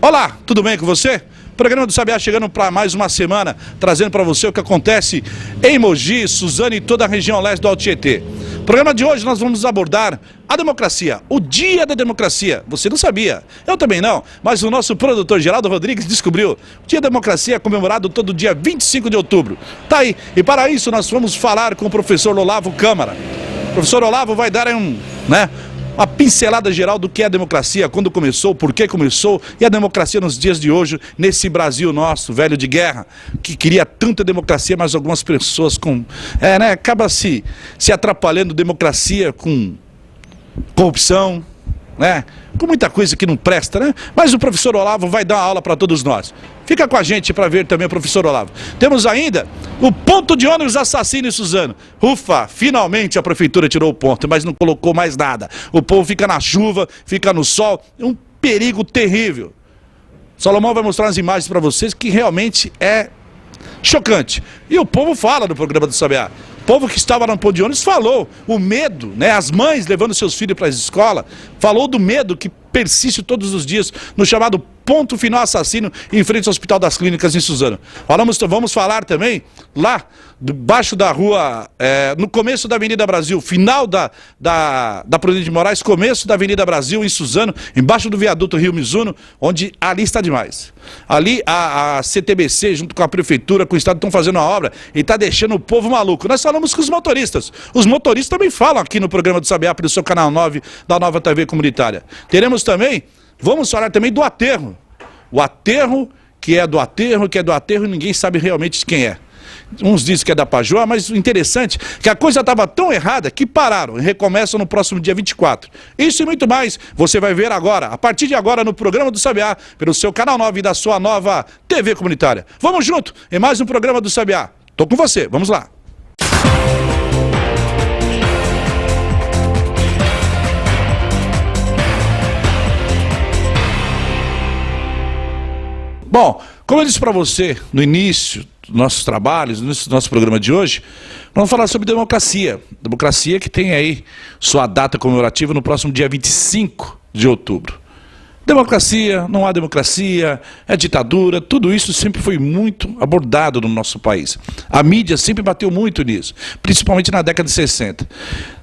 Olá, tudo bem com você? O programa do Sabiá chegando para mais uma semana, trazendo para você o que acontece em Mogi, Suzano e toda a região leste do Alto Tietê. No programa de hoje nós vamos abordar a democracia, o Dia da Democracia. Você não sabia, eu também não, mas o nosso produtor Geraldo Rodrigues descobriu. O Dia da Democracia é comemorado todo dia 25 de outubro. Tá aí, e para isso nós vamos falar com o professor Olavo Câmara. O professor Olavo vai dar uma pincelada geral do que é a democracia, quando começou, por que começou e a democracia nos dias de hoje, nesse Brasil nosso, velho de guerra, que queria tanta democracia, mas algumas pessoas acaba se atrapalhando democracia com corrupção, com muita coisa que não presta, Mas o professor Olavo vai dar uma aula para todos nós. Fica com a gente para ver também o professor Olavo. Temos ainda o ponto de ônibus assassino em Suzano. Ufa, finalmente a prefeitura tirou o ponto, mas não colocou mais nada. O povo fica na chuva, fica no sol, é um perigo terrível. Salomão vai mostrar as imagens para vocês que realmente é chocante. E o povo fala no programa do Sabiá. O povo que estava no ponto de ônibus falou o medo, as mães levando seus filhos para a escola, falou do medo que persiste todos os dias no chamado ponto final assassino em frente ao Hospital das Clínicas em Suzano. Vamos falar também lá debaixo da rua, no começo da Avenida Brasil, final da Prudente de Moraes, começo da Avenida Brasil em Suzano, embaixo do viaduto Rio Mizuno, onde ali está demais. Ali a CTBC junto com a prefeitura, com o estado estão fazendo uma obra e está deixando o povo maluco. Nós falamos com os motoristas. Os motoristas também falam aqui no programa do Sabiá pelo seu canal 9 da Nova TV Comunitária. Vamos falar também do aterro. O aterro, que é do aterro e ninguém sabe realmente de quem é. Uns dizem que é da Pajoa, mas o interessante é que a coisa estava tão errada que pararam e recomeçam no próximo dia 24. Isso e muito mais você vai ver agora, a partir de agora no programa do Sabiá, pelo seu canal 9 da sua Nova TV Comunitária. Vamos junto em mais um programa do Sabiá. Tô com você, vamos lá. Bom, como eu disse para você no início dos nossos trabalhos, no início do nosso programa de hoje, vamos falar sobre democracia. Democracia que tem aí sua data comemorativa no próximo dia 25 de outubro. Democracia, não há democracia, é ditadura, tudo isso sempre foi muito abordado no nosso país. A mídia sempre bateu muito nisso, principalmente na década de 60.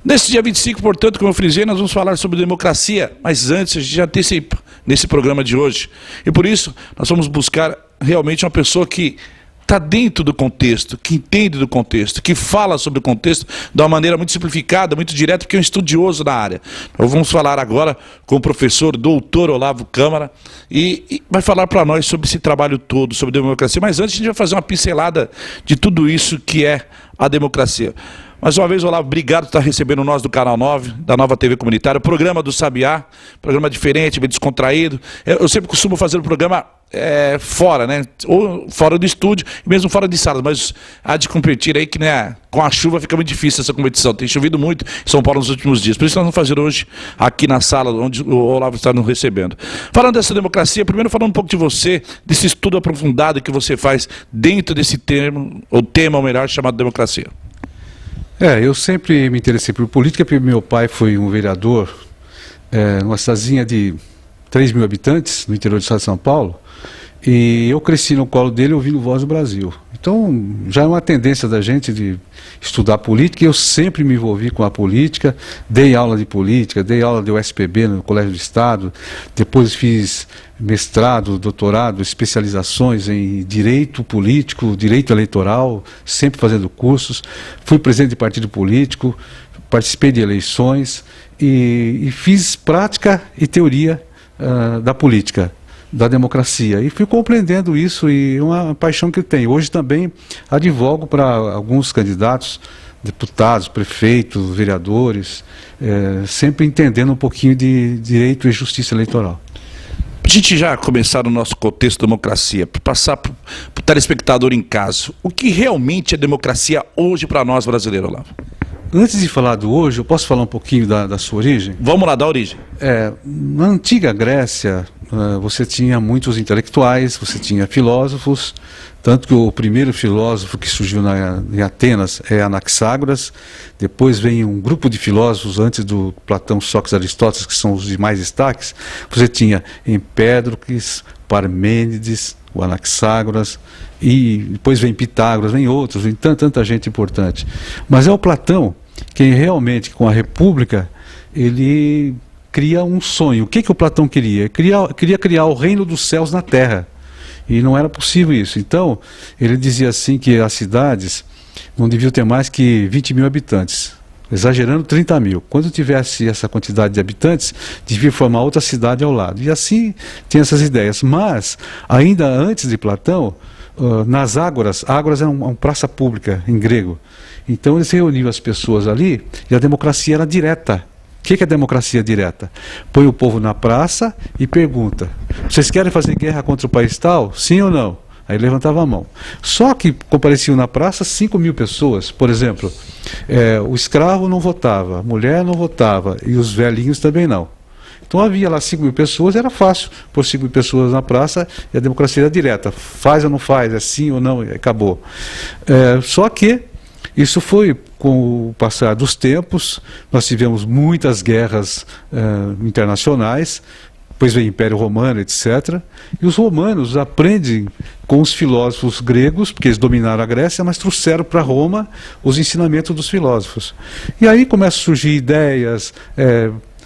Nesse dia 25, portanto, como eu frisei, nós vamos falar sobre democracia, mas antes a gente já antecipa nesse programa de hoje. E por isso, nós vamos buscar realmente uma pessoa que está dentro do contexto, que entende do contexto, que fala sobre o contexto de uma maneira muito simplificada, muito direta, porque é um estudioso da área. Nós vamos falar agora com o professor doutor Olavo Câmara e vai falar para nós sobre esse trabalho todo, sobre democracia. Mas antes a gente vai fazer uma pincelada de tudo isso que é a democracia. Mais uma vez, Olavo, obrigado por estar recebendo nós do Canal 9, da Nova TV Comunitária, o programa do Sabiá, programa diferente, bem descontraído. Eu sempre costumo fazer o programa fora, ou fora do estúdio, mesmo fora de salas, mas há de competir aí que com a chuva fica muito difícil essa competição. Tem chovido muito em São Paulo nos últimos dias, por isso nós vamos fazer hoje aqui na sala onde o Olavo está nos recebendo. Falando dessa democracia, primeiro falando um pouco de você, desse estudo aprofundado que você faz dentro desse tema, ou melhor, chamado democracia. Eu sempre me interessei por política, porque meu pai foi um vereador numa cidadezinha de 3 mil habitantes, no interior do estado de São Paulo, e eu cresci no colo dele ouvindo Voz do Brasil. Então, já é uma tendência da gente de estudar política, e eu sempre me envolvi com a política, dei aula de política, dei aula de USPB no Colégio do Estado, depois fiz mestrado, doutorado, especializações em direito político, direito eleitoral, sempre fazendo cursos, fui presidente de partido político, participei de eleições e fiz prática e teoria da política, da democracia, e fui compreendendo isso, e uma paixão que eu tenho. Hoje também advogo para alguns candidatos, deputados, prefeitos, vereadores, sempre entendendo um pouquinho de direito e justiça eleitoral. A gente já começar no nosso contexto de democracia, para passar para o telespectador em casa, o que realmente é democracia hoje para nós brasileiros, Olavo? Antes de falar do hoje, eu posso falar um pouquinho da sua origem? Vamos lá, da origem. Na antiga Grécia, você tinha muitos intelectuais, você tinha filósofos, tanto que o primeiro filósofo que surgiu em Atenas é Anaxágoras, depois vem um grupo de filósofos antes do Platão, Sócrates e Aristóteles, que são os demais destaques. Você tinha Empédocles, Parmênides, o Anaxágoras, e depois vem Pitágoras, vem outros, vem tanta gente importante. Mas é o Platão quem realmente, com a República, ele cria um sonho. O que o Platão queria? Queria criar o reino dos céus na Terra. E não era possível isso. Então, ele dizia assim que as cidades não deviam ter mais que 20 mil habitantes, exagerando 30 mil. Quando tivesse essa quantidade de habitantes, devia formar outra cidade ao lado. E assim tinha essas ideias. Mas, ainda antes de Platão, nas ágoras era uma praça pública em grego. Então eles reuniam as pessoas ali e a democracia era direta. O que é democracia direta? Põe o povo na praça e pergunta: vocês querem fazer guerra contra o país tal? Sim ou não? Aí levantava a mão. Só que compareciam na praça 5 mil pessoas, por exemplo. O escravo não votava, a mulher não votava e os velhinhos também não. Então havia lá 5 mil pessoas, era fácil pôr 5 mil pessoas na praça e a democracia era direta. Faz ou não faz, é sim ou não, e acabou. Só que isso foi, com o passar dos tempos, nós tivemos muitas guerras internacionais, depois veio o Império Romano, etc. E os romanos aprendem com os filósofos gregos, porque eles dominaram a Grécia, mas trouxeram para Roma os ensinamentos dos filósofos. E aí começam a surgir ideias,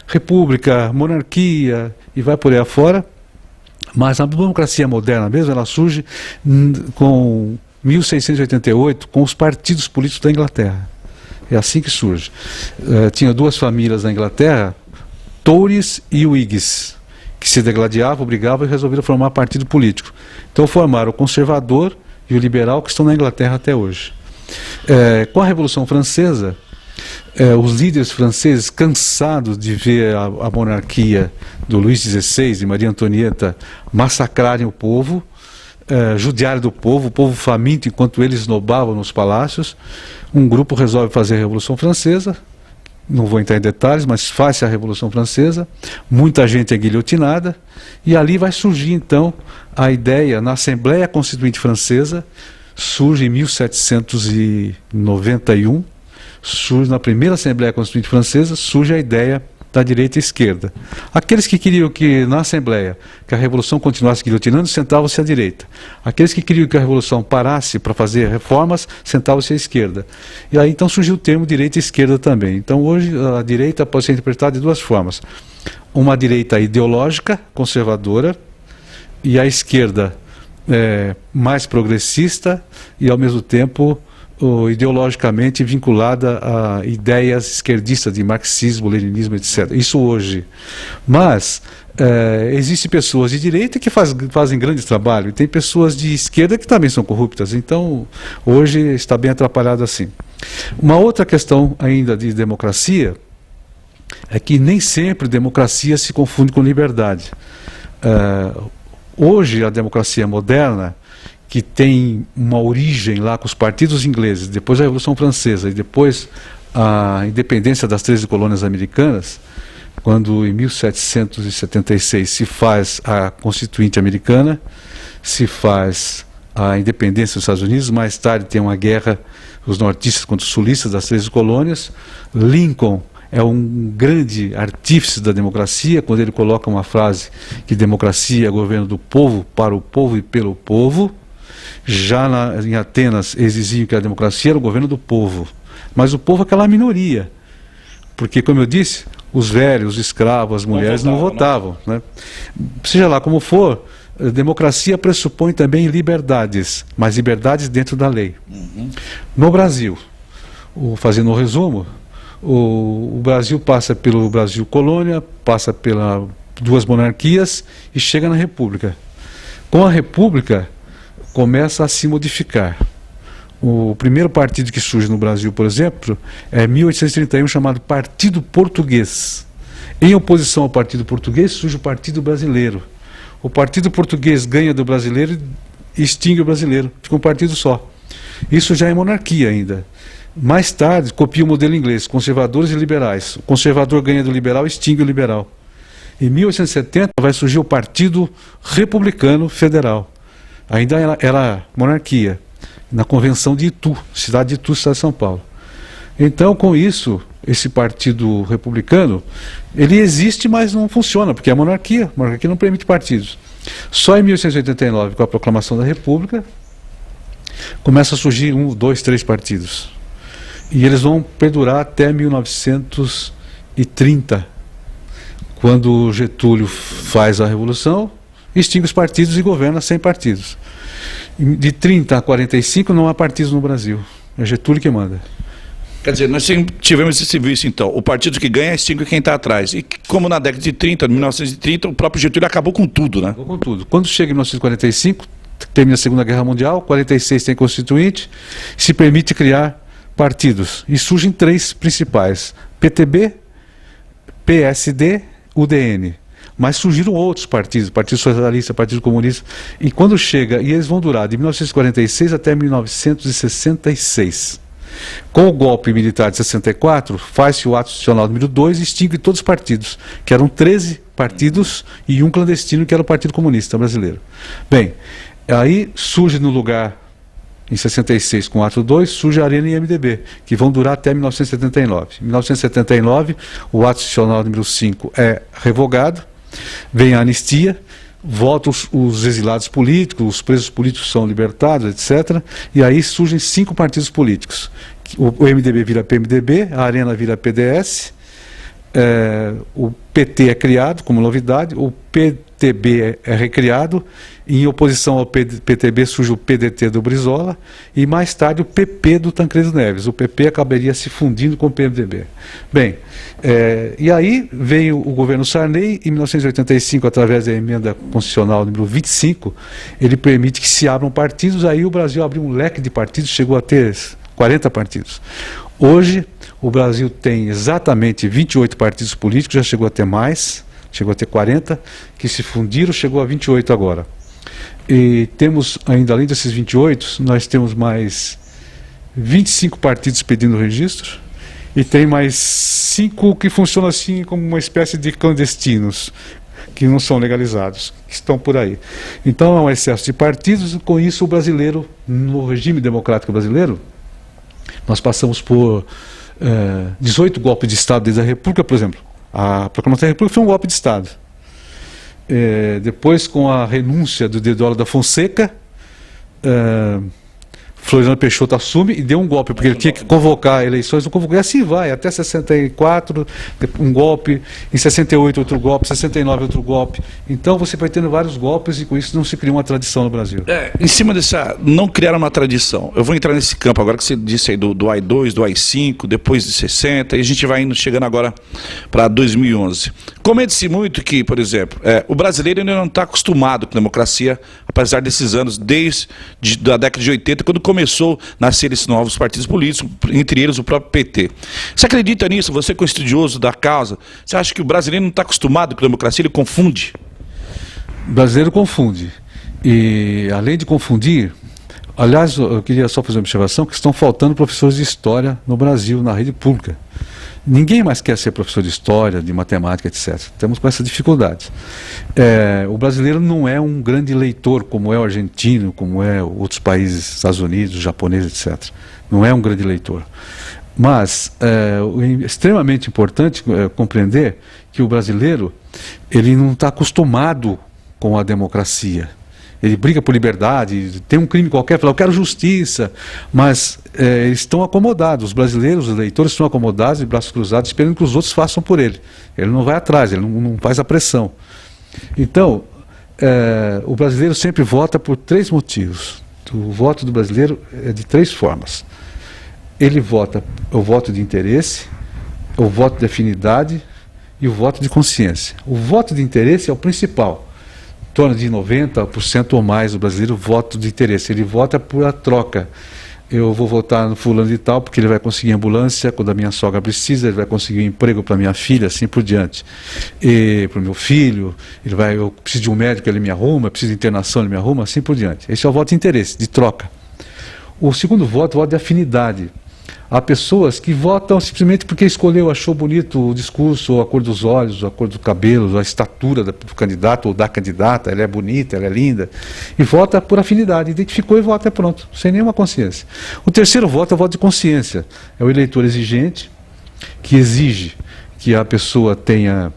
república, monarquia, e vai por aí afora. Mas a democracia moderna mesmo, ela surge com 1688, com os partidos políticos da Inglaterra. É assim que surge. Tinha duas famílias na Inglaterra, Tories e Whigs, que se degladiavam, brigavam e resolveram formar partido político. Então formaram o conservador e o liberal, que estão na Inglaterra até hoje. Com a Revolução Francesa, os líderes franceses, cansados de ver a monarquia do Luís XVI e Maria Antonieta massacrarem o povo, judiarem do povo, o povo faminto enquanto eles esnobavam nos palácios, um grupo resolve fazer a Revolução Francesa. Não vou entrar em detalhes, mas faz-se a Revolução Francesa, muita gente é guilhotinada, e ali vai surgir então a ideia, na Assembleia Constituinte Francesa, surge em 1791, surge na primeira Assembleia Constituinte Francesa, surge a ideia da direita e esquerda. Aqueles que queriam que na Assembleia que a Revolução continuasse guilhotinando, sentavam-se à direita. Aqueles que queriam que a Revolução parasse para fazer reformas, sentavam-se à esquerda. E aí então surgiu o termo direita e esquerda também. Então hoje a direita pode ser interpretada de duas formas. Uma direita ideológica, conservadora, e a esquerda mais progressista e ao mesmo tempo ideologicamente vinculada a ideias esquerdistas de marxismo, leninismo, etc. Isso hoje. Mas existem pessoas de direita que fazem grande trabalho, e tem pessoas de esquerda que também são corruptas. Então, hoje está bem atrapalhado assim. Uma outra questão ainda de democracia é que nem sempre democracia se confunde com liberdade. Hoje, a democracia moderna, que tem uma origem lá com os partidos ingleses, depois a Revolução Francesa e depois a independência das 13 colônias americanas, quando em 1776 se faz a Constituinte Americana, se faz a independência dos Estados Unidos, mais tarde tem uma guerra, os nortistas contra os sulistas das 13 colônias. Lincoln é um grande artífice da democracia, quando ele coloca uma frase que democracia é governo do povo, para o povo e pelo povo. Já em Atenas exigiam que a democracia era o governo do povo, mas o povo é aquela minoria, porque, como eu disse, os velhos, os escravos, as mulheres não votavam, né? Seja lá como for, a democracia pressupõe também liberdades, mas liberdades dentro da lei. No Brasil, fazendo um resumo, o Brasil passa pelo Brasil colônia, passa pelas duas monarquias e chega na República. Com a República começa a se modificar. O primeiro partido que surge no Brasil, por exemplo, é 1831, chamado Partido Português. Em oposição ao Partido Português surge o Partido Brasileiro. O Partido Português ganha do brasileiro e extingue o brasileiro. Fica um partido só. Isso já é monarquia ainda. Mais tarde, copia o modelo inglês, conservadores e liberais. O conservador ganha do liberal e extingue o liberal. Em 1870 vai surgir o Partido Republicano Federal. Ainda era monarquia, na Convenção de Itu, cidade de Itu, estado de São Paulo. Então, com isso, esse Partido Republicano, ele existe, mas não funciona, porque é monarquia. A monarquia não permite partidos. Só em 1889, com a proclamação da República, começa a surgir 1, 2, 3 partidos. E eles vão perdurar até 1930, quando Getúlio faz a Revolução, extingue os partidos e governa sem partidos. De 30 a 45 não há partidos no Brasil. É Getúlio que manda. Quer dizer, nós tivemos esse serviço, então. O partido que ganha extingue quem está atrás. E como na década de 30, 1930, o próprio Getúlio acabou com tudo, né? Acabou com tudo. Quando chega em 1945, termina a Segunda Guerra Mundial, 46 tem Constituinte, se permite criar partidos. E surgem 3 principais: PTB, PSD, UDN. Mas surgiram outros partidos, Partido Socialista, Partido Comunista. E quando chega, e eles vão durar de 1946 até 1966. Com o golpe militar de 64, faz-se o ato institucional número 2 e extingue todos os partidos, que eram 13 partidos e um clandestino, que era o Partido Comunista Brasileiro. Bem, aí surge no lugar, em 66, com o ato 2, surge a Arena e MDB, que vão durar até 1979. Em 1979, o ato institucional número 5 é revogado, vem a anistia, voltam os exilados políticos, os presos políticos são libertados, etc. E aí surgem 5 partidos políticos. O MDB vira PMDB, a Arena vira PDS, o PT é criado como novidade, o PTB é recriado, e em oposição ao PTB surge o PDT do Brizola, e mais tarde o PP do Tancredo Neves. O PP acabaria se fundindo com o PMDB. Bem, e aí veio o governo Sarney, em 1985, através da emenda constitucional número 25, ele permite que se abram partidos. Aí o Brasil abriu um leque de partidos, chegou a ter 40 partidos. Hoje, o Brasil tem exatamente 28 partidos políticos, já chegou a ter mais, chegou a ter 40, que se fundiram, chegou a 28 agora. E temos, ainda além desses 28, nós temos mais 25 partidos pedindo registro, e tem mais 5 que funcionam assim como uma espécie de clandestinos, que não são legalizados, que estão por aí. Então há um excesso de partidos, e com isso o brasileiro, no regime democrático brasileiro, nós passamos por 18 golpes de Estado desde a República, por exemplo. A proclamação da República foi um golpe de Estado. Depois, com a renúncia do Deodoro da Fonseca, Floriano Peixoto assume e deu um golpe, porque ele tinha que convocar eleições, não convocou, e assim vai, até 64, um golpe, em 68 outro golpe, 69 outro golpe. Então você vai tendo vários golpes e com isso não se cria uma tradição no Brasil. Em cima dessa, não criar uma tradição, eu vou entrar nesse campo agora que você disse aí do AI-2, do AI-5, depois de 60, e a gente vai chegando agora para 2011. Comenta-se muito que, por exemplo, o brasileiro ainda não está acostumado com democracia, apesar desses anos, desde a década de 80, quando começou a nascer esses novos partidos políticos, entre eles o próprio PT. Você acredita nisso? Você que é um estudioso da causa, você acha que o brasileiro não está acostumado com a democracia, ele confunde? O brasileiro confunde. E, além de confundir, aliás, eu queria só fazer uma observação, que estão faltando professores de história no Brasil, na rede pública. Ninguém mais quer ser professor de história, de matemática, etc. Temos com essa dificuldade. O brasileiro não é um grande leitor, como é o argentino, como é outros países, Estados Unidos, japonês, etc. Não é um grande leitor. Mas é extremamente importante compreender que o brasileiro ele não está acostumado com a democracia. Ele briga por liberdade, tem um crime qualquer, fala, eu quero justiça, mas eles estão acomodados, os brasileiros, os eleitores estão acomodados, de braços cruzados, esperando que os outros façam por ele. Ele não vai atrás, ele não faz a pressão. Então, o brasileiro sempre vota por 3 motivos. O voto do brasileiro é de 3 formas. Ele vota o voto de interesse, o voto de afinidade e o voto de consciência. O voto de interesse é o principal. Em torno de 90% ou mais do brasileiro vota de interesse. Ele vota por a troca. Eu vou votar no fulano de tal porque ele vai conseguir ambulância quando a minha sogra precisa, ele vai conseguir um emprego para minha filha, assim por diante. E para o meu filho, eu preciso de um médico, ele me arruma, eu preciso de internação, ele me arruma, assim por diante. Esse é o voto de interesse, de troca. O segundo voto é o voto de afinidade. Há pessoas que votam simplesmente porque escolheu, achou bonito o discurso, a cor dos olhos, a cor do cabelo, a estatura do candidato ou da candidata, ela é bonita, ela é linda, e vota por afinidade, identificou e vota, é pronto, sem nenhuma consciência. O terceiro voto é o voto de consciência, é o eleitor exigente, que exige que a pessoa tenha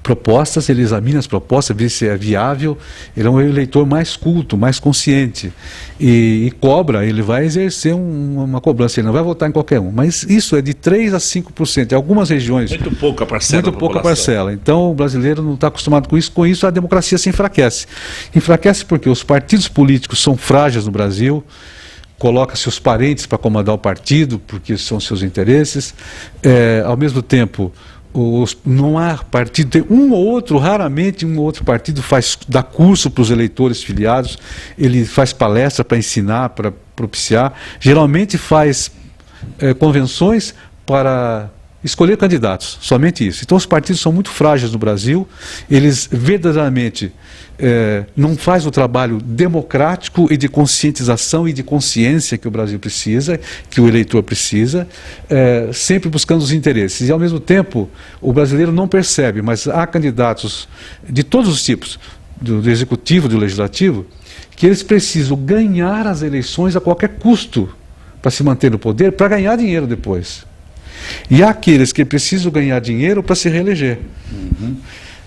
propostas, ele examina as propostas, vê se é viável, ele é um eleitor mais culto, mais consciente, e cobra, ele vai exercer uma cobrança, ele não vai votar em qualquer um, mas isso é de 3 a 5%, em algumas regiões... Muito pouca parcela. Muito pouca parcela, então o brasileiro não está acostumado com isso a democracia se enfraquece. Enfraquece porque os partidos políticos são frágeis no Brasil, coloca-se os parentes para comandar o partido, porque são seus interesses, ao mesmo tempo... não há partido, tem um ou outro, raramente um ou outro partido dá curso para os eleitores filiados, ele faz palestra para ensinar, para propiciar, geralmente faz convenções para escolher candidatos, somente isso. Então os partidos são muito frágeis no Brasil, eles verdadeiramente não fazem o trabalho democrático e de conscientização e de consciência que o Brasil precisa, que o eleitor precisa, sempre buscando os interesses. E ao mesmo tempo, o brasileiro não percebe, mas há candidatos de todos os tipos, do executivo, do legislativo, que eles precisam ganhar as eleições a qualquer custo para se manter no poder, para ganhar dinheiro depois. E há aqueles que precisam ganhar dinheiro para se reeleger.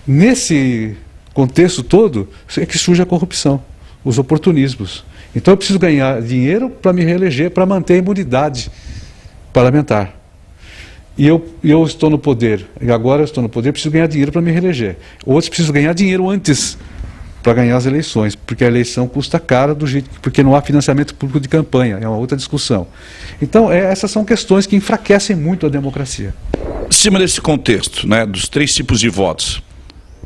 Nesse contexto todo é que surge a corrupção, os oportunismos. Então eu preciso ganhar dinheiro para me reeleger, para manter a imunidade parlamentar. E eu estou no poder, e agora eu estou no poder, preciso ganhar dinheiro para me reeleger. Outros precisam ganhar dinheiro antes para ganhar as eleições, porque a eleição custa cara do jeito, porque não há financiamento público de campanha, é uma outra discussão. Então, essas são questões que enfraquecem muito a democracia. Em cima desse contexto, né, dos 3 tipos de votos,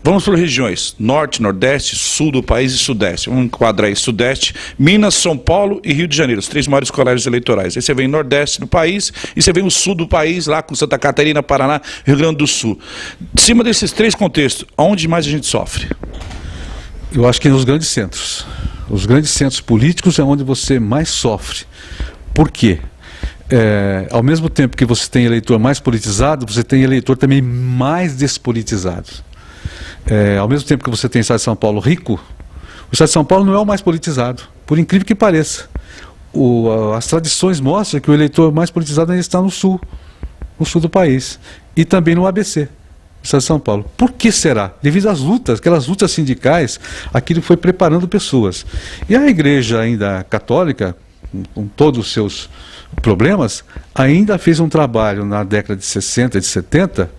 vamos por regiões, norte, nordeste, sul do país e sudeste. Vamos enquadrar aí sudeste, Minas, São Paulo e Rio de Janeiro, os 3 maiores colégios eleitorais. Aí você vem nordeste do país e você vem o sul do país, lá com Santa Catarina, Paraná, Rio Grande do Sul. Em cima desses 3 contextos, onde mais a gente sofre? Eu acho que nos grandes centros. Os grandes centros políticos é onde você mais sofre. Por quê? Ao mesmo tempo que você tem eleitor mais politizado, você tem eleitor também mais despolitizado. Ao mesmo tempo que você tem o Estado de São Paulo rico, o Estado de São Paulo não é o mais politizado, por incrível que pareça. As tradições mostram que o eleitor mais politizado ainda está no sul do país, e também no ABC. Estado de São Paulo. Por que será? Devido às lutas, aquelas lutas sindicais, aquilo foi preparando pessoas. E a igreja ainda católica, com todos os seus problemas, ainda fez um trabalho na década de 60, de 70,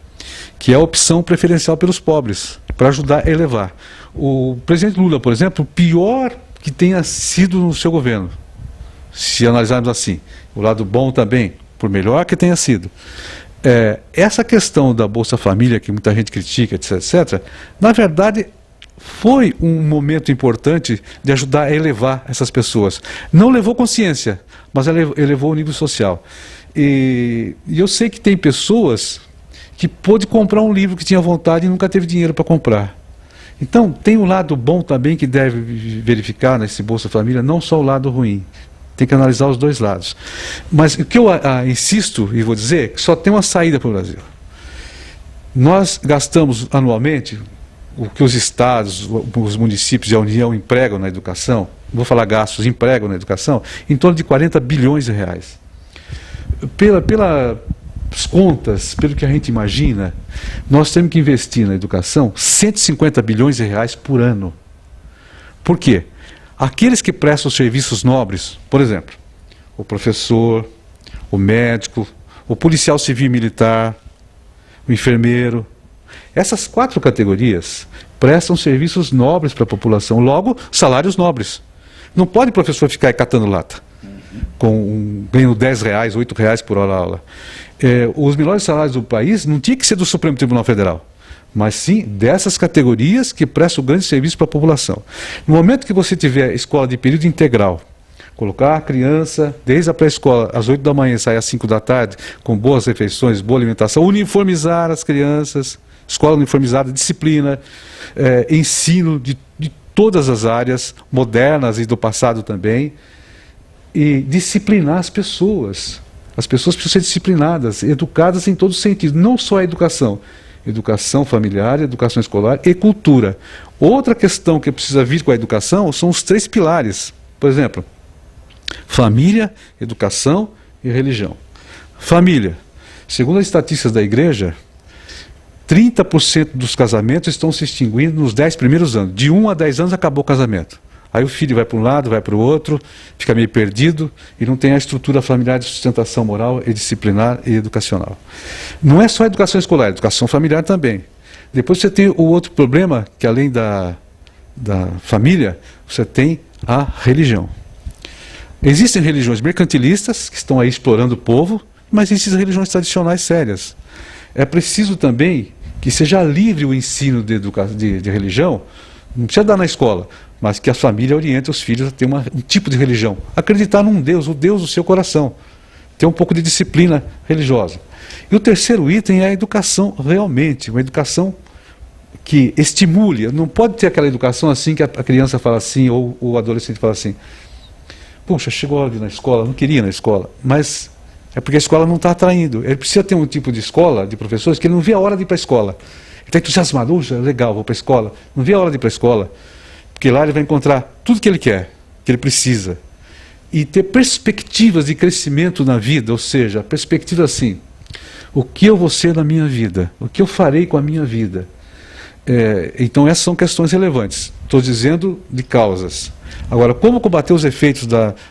que é a opção preferencial pelos pobres, para ajudar a elevar. O presidente Lula, por exemplo, o pior que tenha sido no seu governo, se analisarmos assim, o lado bom também, por melhor que tenha sido, essa questão da Bolsa Família, que muita gente critica, etc., na verdade foi um momento importante de ajudar a elevar essas pessoas. Não levou consciência, mas elevou o nível social. E eu sei que tem pessoas que pôde comprar um livro que tinha vontade e nunca teve dinheiro para comprar. Então tem um lado bom também que deve verificar nesse Bolsa Família, não só o lado ruim. Tem que analisar os 2 lados. Mas o que eu insisto e vou dizer é que só tem uma saída para o Brasil. Nós gastamos anualmente o que os estados, os municípios e a União empregam na educação, vou falar gastos, empregam na educação, em torno de 40 bilhões de reais. Pelas contas, pelo que a gente imagina, nós temos que investir na educação 150 bilhões de reais por ano. Por quê? Aqueles que prestam serviços nobres, por exemplo, o professor, o médico, o policial civil e militar, o enfermeiro, essas 4 categorias prestam serviços nobres para a população, logo, salários nobres. Não pode o professor ficar catando lata, ganhando R$10, R$8 por hora aula. Os melhores salários do país não tinha que ser do Supremo Tribunal Federal, mas sim dessas categorias que prestam grande serviço para a população. No momento que você tiver escola de período integral, colocar a criança desde a pré-escola às 8 da manhã e sair às 5 da tarde, com boas refeições, boa alimentação, uniformizar as crianças, escola uniformizada, disciplina, ensino de todas as áreas, modernas e do passado também, e disciplinar as pessoas. As pessoas precisam ser disciplinadas, educadas em todos os sentidos, não só a educação. Educação familiar, educação escolar e cultura. Outra questão que precisa vir com a educação são os 3 pilares. Por exemplo, família, educação e religião. Família. Segundo as estatísticas da igreja, 30% dos casamentos estão se extinguindo nos 10 primeiros anos. De 1 a 10 anos acabou o casamento. Aí o filho vai para um lado, vai para o outro, fica meio perdido e não tem a estrutura familiar de sustentação moral e disciplinar e educacional. Não é só a educação escolar, a educação familiar também. Depois você tem o outro problema, que além da família, você tem a religião. Existem religiões mercantilistas que estão aí explorando o povo, mas existem religiões tradicionais sérias. É preciso também que seja livre o ensino de religião, não precisa dar na escola, mas que a família oriente os filhos a ter um tipo de religião. Acreditar num Deus, o Deus do seu coração. Ter um pouco de disciplina religiosa. E o terceiro item é a educação realmente, uma educação que estimule. Não pode ter aquela educação assim que a criança fala assim, ou o adolescente fala assim, puxa, chegou a hora de ir na escola, não queria ir na escola, mas é porque a escola não está atraindo. Ele precisa ter um tipo de escola, de professores, que ele não vê a hora de ir para a escola. Ele está entusiasmado, legal, vou para a escola. Não vê a hora de ir para a escola. Porque lá ele vai encontrar tudo que ele quer, que ele precisa. E ter perspectivas de crescimento na vida, ou seja, perspectiva assim, o que eu vou ser na minha vida? O que eu farei com a minha vida? Então essas são questões relevantes. Estou dizendo de causas. Agora, como combater os efeitos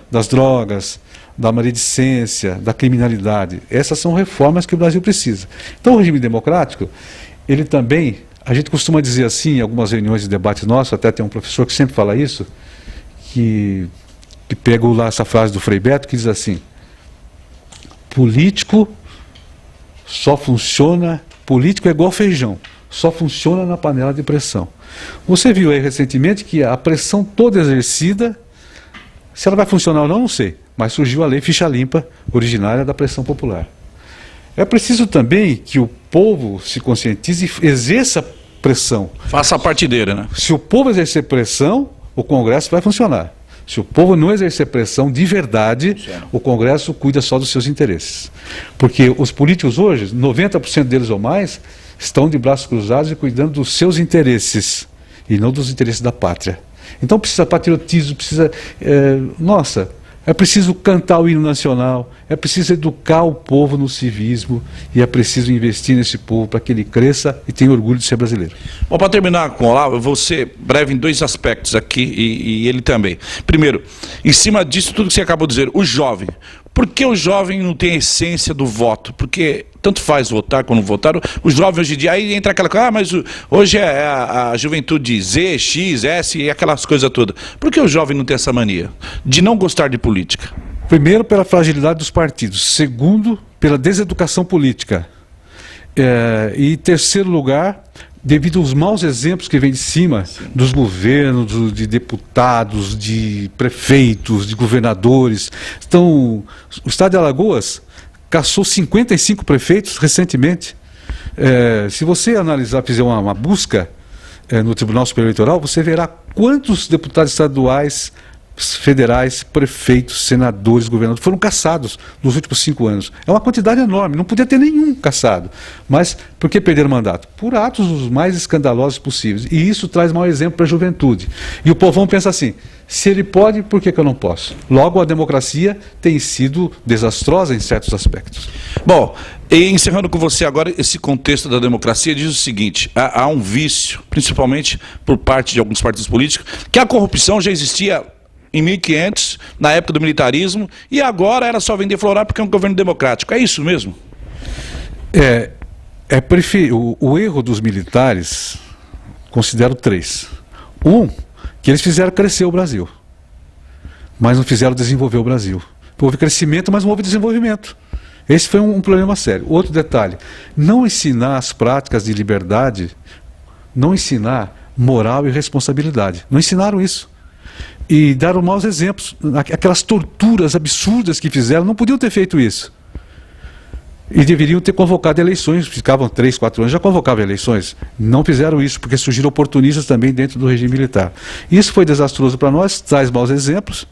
das drogas, da maledicência, da criminalidade? Essas são reformas que o Brasil precisa. Então o regime democrático, ele também... A gente costuma dizer assim, em algumas reuniões de debate nossos, até tem um professor que sempre fala isso, que pegou lá essa frase do Frei Beto, que diz assim, político é igual feijão, só funciona na panela de pressão. Você viu aí recentemente que a pressão toda exercida, se ela vai funcionar ou não, não sei, mas surgiu a lei ficha limpa, originária da pressão popular. É preciso também que o povo se conscientize e exerça pressão. Faça a partideira, né? Se o povo exercer pressão, o Congresso vai funcionar. Se o povo não exercer pressão de verdade, o Congresso cuida só dos seus interesses. Porque os políticos hoje, 90% deles ou mais, estão de braços cruzados e cuidando dos seus interesses, e não dos interesses da pátria. Então precisa patriotismo, precisa... É preciso cantar o hino nacional, é preciso educar o povo no civismo e é preciso investir nesse povo para que ele cresça e tenha orgulho de ser brasileiro. Bom, para terminar com o Olavo, eu vou ser breve em 2 aspectos aqui e ele também. Primeiro, em cima disso tudo que você acabou de dizer, o jovem. Por que o jovem não tem a essência do voto? Porque tanto faz votar como não votar. O jovem hoje em dia, aí entra aquela coisa, mas hoje é a juventude Z, X, S e aquelas coisas todas. Por que o jovem não tem essa mania de não gostar de política? Primeiro, pela fragilidade dos partidos. Segundo, pela deseducação política. E terceiro lugar, devido aos maus exemplos que vêm de cima, dos governos, de deputados, de prefeitos, de governadores. Então, o estado de Alagoas caçou 55 prefeitos recentemente. Se você analisar, fizer uma busca no Tribunal Superior Eleitoral, você verá quantos deputados estaduais, federais, prefeitos, senadores, governadores foram caçados nos últimos 5 anos. É uma quantidade enorme, não podia ter nenhum caçado. Mas por que perderam o mandato? Por atos os mais escandalosos possíveis. E isso traz mau exemplo para a juventude. E o povão pensa assim, se ele pode, por que eu não posso? Logo, a democracia tem sido desastrosa em certos aspectos. Bom, e encerrando com você agora, esse contexto da democracia diz o seguinte, há um vício, principalmente por parte de alguns partidos políticos, que a corrupção já existia em 1500, na época do militarismo, e agora era só vender florar porque é um governo democrático. É isso mesmo? O erro dos militares, considero 3. Que eles fizeram crescer o Brasil, mas não fizeram desenvolver o Brasil. Houve crescimento, mas não houve desenvolvimento. Esse foi um problema sério. Outro detalhe, não ensinar as práticas de liberdade, não ensinar moral e responsabilidade. Não ensinaram isso. E deram maus exemplos, aquelas torturas absurdas que fizeram, não podiam ter feito isso. E deveriam ter convocado eleições, ficavam 3, 4 anos, já convocavam eleições. Não fizeram isso, porque surgiram oportunistas também dentro do regime militar. Isso foi desastroso para nós, traz maus exemplos,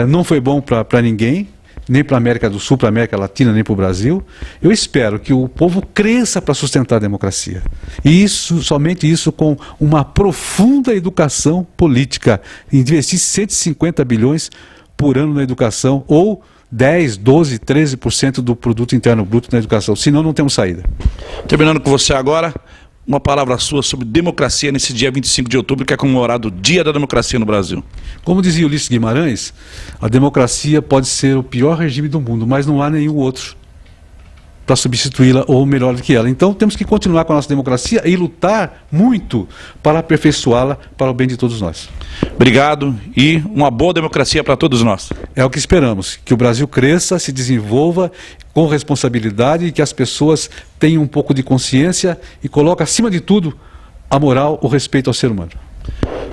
não foi bom para ninguém, nem para a América do Sul, para a América Latina, nem para o Brasil. Eu espero que o povo cresça para sustentar a democracia. E isso, somente isso, com uma profunda educação política. Investir 150 bilhões por ano na educação, ou 10, 12, 13% do produto interno bruto na educação. Senão não temos saída. Terminando com você agora, uma palavra sua sobre democracia nesse dia 25 de outubro, que é comemorado o Dia da Democracia no Brasil. Como dizia Ulisses Guimarães, a democracia pode ser o pior regime do mundo, mas não há nenhum outro para substituí-la ou melhor do que ela. Então temos que continuar com a nossa democracia e lutar muito para aperfeiçoá-la para o bem de todos nós. Obrigado e uma boa democracia para todos nós. É o que esperamos, que o Brasil cresça, se desenvolva com responsabilidade e que as pessoas tenham um pouco de consciência e coloquem acima de tudo a moral, o respeito ao ser humano.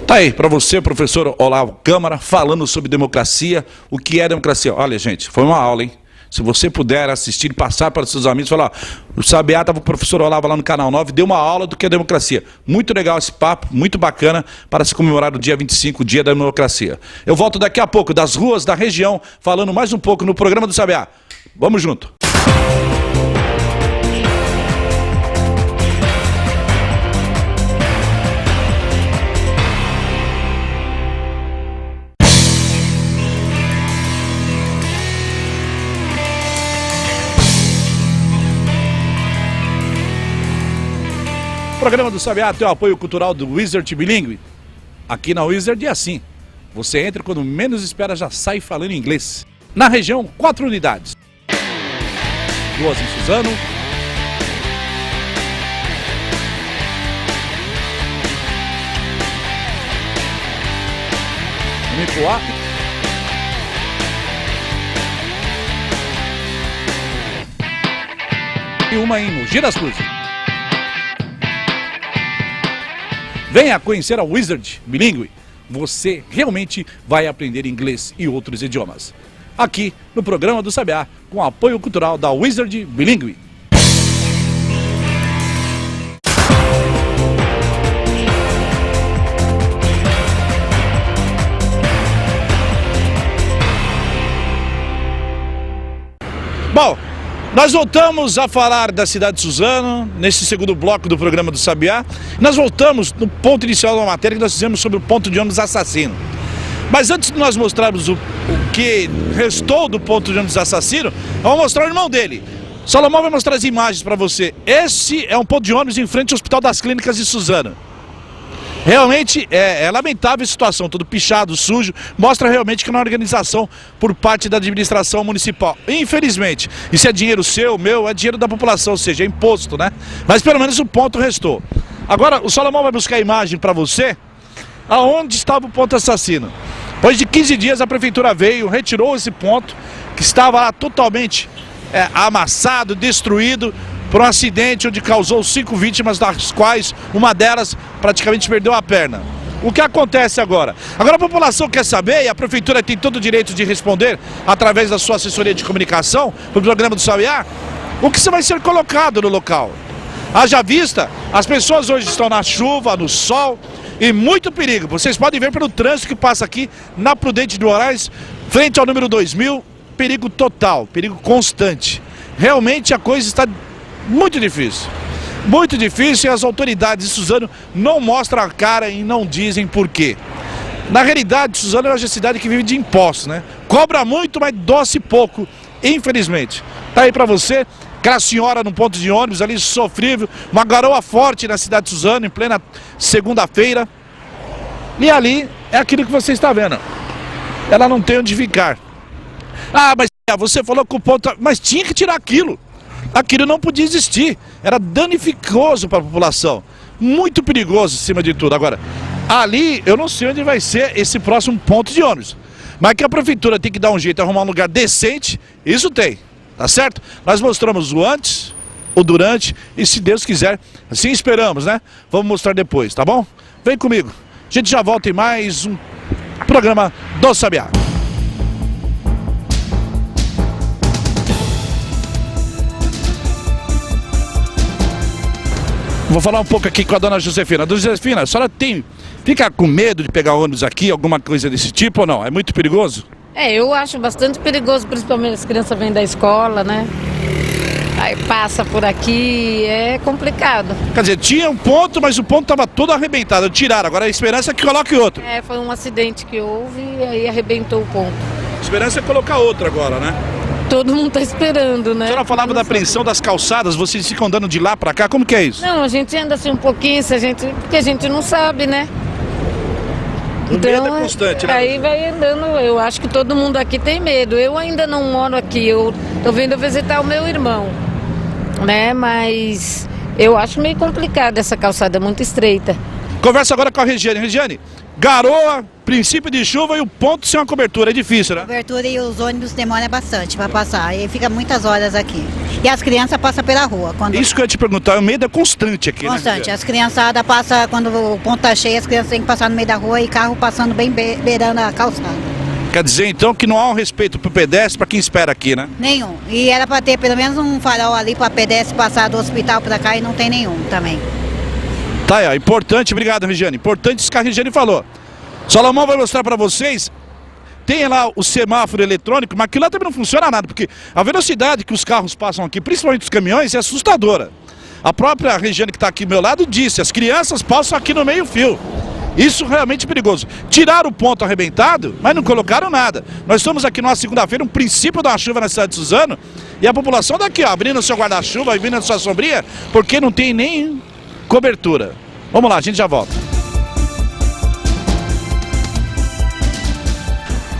Tá aí, para você, professor Olavo Câmara, falando sobre democracia, o que é democracia. Olha, gente, foi uma aula, hein? Se você puder assistir, passar para os seus amigos, falar, o Sabiá estava com o professor Olavo lá no Canal 9, deu uma aula do que é democracia. Muito legal esse papo, muito bacana para se comemorar o dia 25, o Dia da Democracia. Eu volto daqui a pouco das ruas da região, falando mais um pouco no programa do Sabiá. Vamos junto. O programa do Sabiá tem o apoio cultural do Wizard Bilingue. Aqui na Wizard é assim. Você entra quando menos espera, já sai falando inglês. Na região, 4 unidades. 2 em Suzano. Em Ipuá. E uma em Mogi das Cruzes. Venha conhecer a Wizard Bilingue. Você realmente vai aprender inglês e outros idiomas. Aqui no programa do Sabiá, com apoio cultural da Wizard Bilingue. Bom, nós voltamos a falar da cidade de Suzano, nesse segundo bloco do programa do Sabiá. Nós voltamos no ponto inicial da matéria que nós fizemos sobre o ponto de ônibus assassino. Mas antes de nós mostrarmos o que restou do ponto de ônibus assassino, vamos mostrar o irmão dele. Salomão vai mostrar as imagens para você. Esse é um ponto de ônibus em frente ao Hospital das Clínicas de Suzano. Realmente é lamentável a situação, todo pichado, sujo, mostra realmente que não é organização por parte da administração municipal. Infelizmente, isso é dinheiro seu, meu, é dinheiro da população, ou seja, é imposto, né? Mas pelo menos o ponto restou. Agora, o Salomão vai buscar a imagem para você, aonde estava o ponto assassino. Depois de 15 dias a prefeitura veio, retirou esse ponto, que estava lá totalmente amassado, destruído, por um acidente onde causou 5 vítimas, das quais uma delas praticamente perdeu a perna. O que acontece agora? Agora a população quer saber, e a prefeitura tem todo o direito de responder, através da sua assessoria de comunicação, para o programa do Sabiá, o que vai ser colocado no local. Haja vista, as pessoas hoje estão na chuva, no sol, e muito perigo. Vocês podem ver pelo trânsito que passa aqui na Prudente de Moraes, frente ao número 2000, perigo total, perigo constante. Realmente a coisa está muito difícil e as autoridades de Suzano não mostram a cara e não dizem por quê. Na realidade, Suzano é uma cidade que vive de impostos, né? Cobra muito, mas doce pouco, infelizmente. Tá aí pra você, aquela senhora num ponto de ônibus ali, sofrível, uma garoa forte na cidade de Suzano, em plena segunda-feira. E ali é aquilo que você está vendo. Ela não tem onde ficar. Ah, mas você falou que o ponto... Mas tinha que tirar aquilo. Aquilo não podia existir, era danificoso para a população, muito perigoso acima de tudo. Agora, ali eu não sei onde vai ser esse próximo ponto de ônibus, mas que a prefeitura tem que dar um jeito, arrumar um lugar decente, isso tem, tá certo? Nós mostramos o antes, o durante e se Deus quiser, assim esperamos, né? Vamos mostrar depois, tá bom? Vem comigo, a gente já volta em mais um programa do Sabiá. Vou falar um pouco aqui com a dona Josefina. Dona Josefina, a senhora fica com medo de pegar ônibus aqui, alguma coisa desse tipo ou não? É muito perigoso? Eu acho bastante perigoso, principalmente as crianças vêm da escola, né? Aí passa por aqui, é complicado. Quer dizer, tinha um ponto, mas o ponto estava todo arrebentado. Tiraram, agora a esperança é que coloque outro. Foi um acidente que houve e aí arrebentou o ponto. A esperança é colocar outro agora, né? Todo mundo está esperando, né? A senhora falava da apreensão das calçadas, vocês ficam andando de lá para cá, como que é isso? Não, a gente anda assim um pouquinho, porque a gente não sabe, né? O medo é constante, né? Aí vai andando, eu acho que todo mundo aqui tem medo. Eu ainda não moro aqui, eu tô vindo visitar o meu irmão, né? Mas eu acho meio complicado essa calçada, muito estreita. Conversa agora com a Regiane. Regiane, garoa, princípio de chuva e o ponto sem uma cobertura, é difícil, né? Cobertura e os ônibus demoram bastante para passar, e fica muitas horas aqui. E as crianças passam pela rua. Isso que eu ia te perguntar, o medo é constante aqui, constante. Né, as criançadas passam, quando o ponto tá cheio, as crianças têm que passar no meio da rua e carro passando bem beirando a calçada. Quer dizer, então, que não há um respeito pro pedestre, para quem espera aqui, né? Nenhum. E era para ter pelo menos um farol ali para pedestre passar do hospital para cá e não tem nenhum também. Tá aí, ó, importante, obrigado, Regiane. Importante isso que a Regiane falou. Salomão vai mostrar para vocês, tem lá o semáforo eletrônico, mas aquilo lá também não funciona nada, porque a velocidade que os carros passam aqui, principalmente os caminhões, é assustadora. A própria Regiane que está aqui do meu lado disse, as crianças passam aqui no meio-fio. Isso realmente é perigoso. Tiraram o ponto arrebentado, mas não colocaram nada. Nós estamos aqui numa segunda-feira, um princípio da chuva na cidade de Suzano, e a população daqui, ó, abrindo o seu guarda-chuva, abrindo a sua sombrinha, porque não tem nem cobertura. Vamos lá, a gente já volta.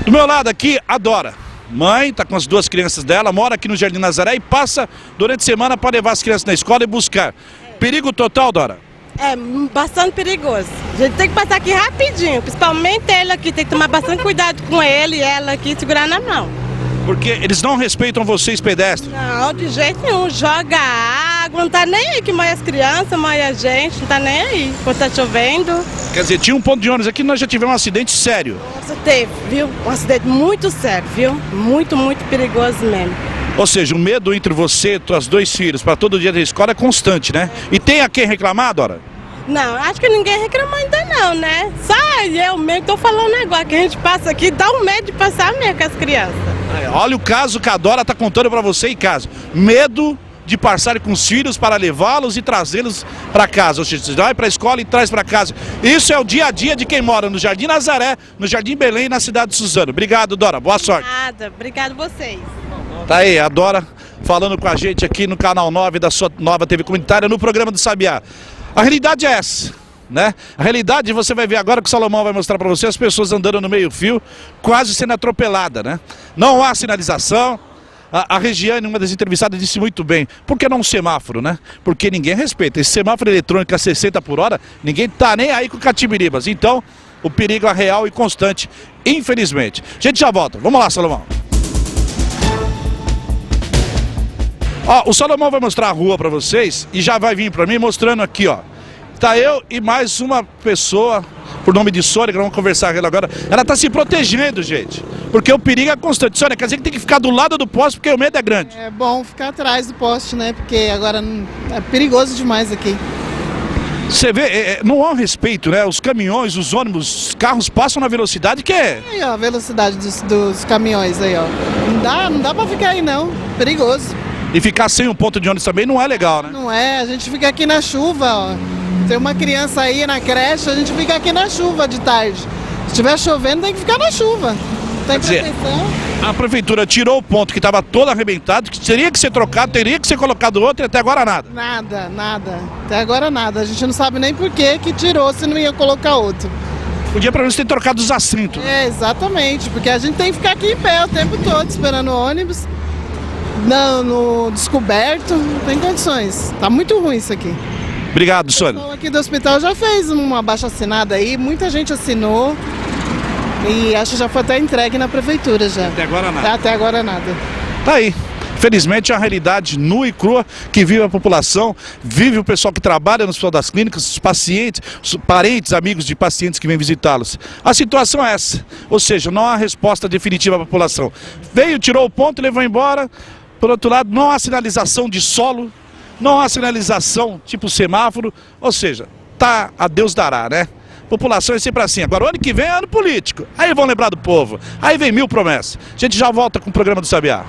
Do meu lado aqui, a Dora. Mãe, tá com as duas crianças dela, mora aqui no Jardim Nazaré e passa durante a semana para levar as crianças na escola e buscar. Perigo total, Dora? É bastante perigoso. A gente tem que passar aqui rapidinho, principalmente ele aqui, tem que tomar bastante cuidado com ele e ela aqui, segurar na mão. Porque eles não respeitam vocês, pedestres? Não, de jeito nenhum, joga água, não tá nem aí que molha as crianças, molha a gente, não tá nem aí, quando tá chovendo. Quer dizer, tinha um ponto de ônibus aqui, nós já tivemos um acidente sério. Nossa, teve, viu? Um acidente muito sério, viu? Muito, muito perigoso mesmo. Ou seja, o medo entre você e seus dois filhos para todo dia da escola é constante, né? E tem a quem reclamar, Dora? Não, acho que ninguém reclamou ainda não, né? Só eu mesmo tô falando agora, que a gente passa aqui, dá um medo de passar mesmo com as crianças. Olha o caso que a Dora tá contando para você em casa. Medo de passar com os filhos para levá-los e trazê-los para casa. Ou seja, vai para a escola e traz para casa. Isso é o dia a dia de quem mora no Jardim Nazaré, no Jardim Belém e na cidade de Suzano. Obrigado, Dora. Boa sorte. Nada, obrigado vocês. Tá aí, a Dora falando com a gente aqui no Canal 9 da sua nova TV comunitária no programa do Sabiá. A realidade é essa, né? A realidade você vai ver agora que o Salomão vai mostrar para você as pessoas andando no meio-fio, quase sendo atropelada, né? Não há sinalização. A Regiane, uma das entrevistadas, disse muito bem. Por que não um semáforo, né? Porque ninguém respeita. Esse semáforo eletrônico a 60 por hora, ninguém tá nem aí com catimibas. Então, o perigo é real e constante, infelizmente. A gente já volta. Vamos lá, Salomão. Ó, o Salomão vai mostrar a rua para vocês e já vai vir para mim mostrando aqui, ó. Tá eu e mais uma pessoa, por nome de Sônia, que vamos conversar com ela agora. Ela tá se protegendo, gente, porque o perigo é constante. Sônia, quer dizer que tem que ficar do lado do poste porque o medo é grande. É bom ficar atrás do poste, né? Porque agora é perigoso demais aqui. Você vê, não há um respeito, né? Os caminhões, os ônibus, os carros passam na velocidade que é... Aí, ó, a velocidade dos caminhões aí, ó. Não dá pra ficar aí, não. Perigoso. E ficar sem um ponto de ônibus também não é legal, né? Não é, a gente fica aqui na chuva, ó. Tem uma criança aí na creche, a gente fica aqui na chuva de tarde. Se estiver chovendo, tem que ficar na chuva. Tem proteção. A prefeitura tirou o ponto que estava todo arrebentado, que teria que ser trocado, teria que ser colocado outro e até agora nada. Nada. Até agora nada. A gente não sabe nem por que tirou se não ia colocar outro. Podia pelo menos ter trocado os assentos. É, exatamente, porque a gente tem que ficar aqui em pé o tempo todo, esperando o ônibus. Não, no descoberto, não tem condições. Tá muito ruim isso aqui. Obrigado, Sônia. O pessoal aqui do hospital já fez uma abaixo-assinada aí, muita gente assinou e acho que já foi até entregue na prefeitura já. Até agora nada. Até agora nada. Tá aí. Felizmente é uma realidade nua e crua que vive a população, vive o pessoal que trabalha no hospital das clínicas, os pacientes, os parentes, amigos de pacientes que vêm visitá-los. A situação é essa, ou seja, não há resposta definitiva à população. Veio, tirou o ponto e levou embora. Por outro lado, não há sinalização de solo, não há sinalização tipo semáforo, ou seja, tá a Deus dará, né? População é sempre assim. Agora o ano que vem é ano político. Aí vão lembrar do povo. Aí vem 1000 promessas. A gente já volta com o programa do Sabiá.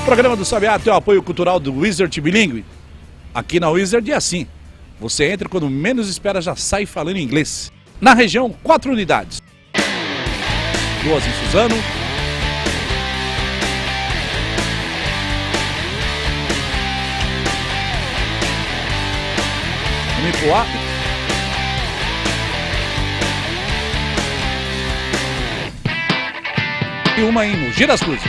O programa do Sabiá tem o apoio cultural do Wizard Bilingue. Aqui na Wizard é assim. Você entra quando menos espera, já sai falando inglês. Na região, 4 unidades. 2 em Suzano. Uma em Poá. E uma em Mogi das Cruzes.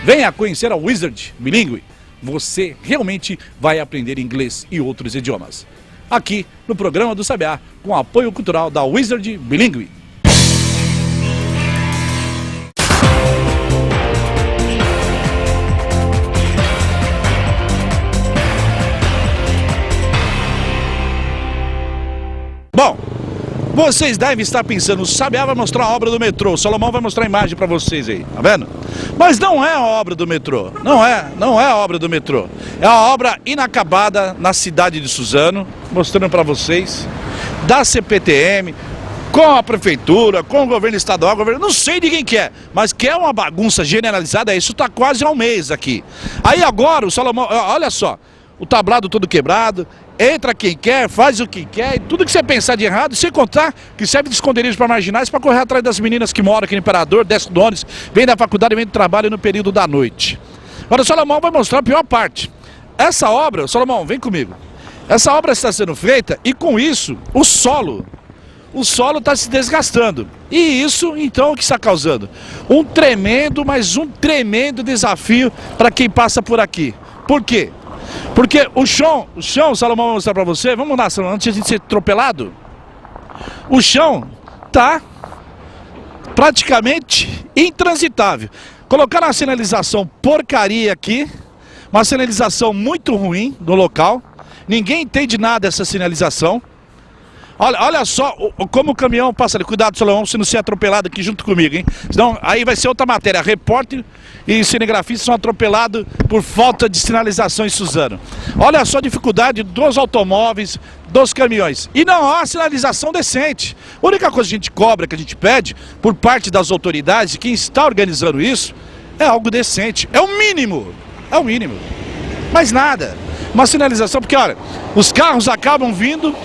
Venha conhecer a Wizard Bilingue. Você realmente vai aprender inglês e outros idiomas. Aqui no programa do Sabiá, com apoio cultural da Wizard Bilingue. Bom, vocês devem estar pensando, o Sabiá vai mostrar a obra do metrô, o Salomão vai mostrar a imagem para vocês aí, tá vendo? Mas não é a obra do metrô, não é a obra do metrô. É uma obra inacabada na cidade de Suzano, mostrando para vocês, da CPTM, com a prefeitura, com o governo estadual, não sei de quem que é, mas que é uma bagunça generalizada, isso está quase há um mês aqui. Aí agora o Salomão, olha só, o tablado todo quebrado, entra quem quer, faz o que quer, e tudo que você pensar de errado, sem contar que serve de esconderijo para marginais para correr atrás das meninas que moram aqui no Imperador, desce do ônibus, vem da faculdade, vem do trabalho no período da noite. Agora o Salomão vai mostrar a pior parte. Essa obra, Salomão, vem comigo. Essa obra está sendo feita e com isso o solo está se desgastando. E isso, então, o que está causando? Um tremendo, mas um tremendo desafio para quem passa por aqui. Por quê? Porque o chão, Salomão vai mostrar pra você, vamos lá, Salomão, antes de a gente ser atropelado, o chão tá praticamente intransitável. Colocaram uma sinalização porcaria aqui, uma sinalização muito ruim no local, ninguém entende nada dessa sinalização. Olha só como o caminhão passa ali. Cuidado, Salomão, se não ser atropelado aqui junto comigo, hein? Senão aí vai ser outra matéria. Repórter e cinegrafistas são atropelados por falta de sinalização em Suzano. Olha só a dificuldade dos automóveis, dos caminhões. E não há sinalização decente. A única coisa que a gente cobra, que a gente pede, por parte das autoridades, de quem está organizando isso, é algo decente. É o mínimo. É o mínimo. Mais nada. Uma sinalização, porque olha, os carros acabam vindo,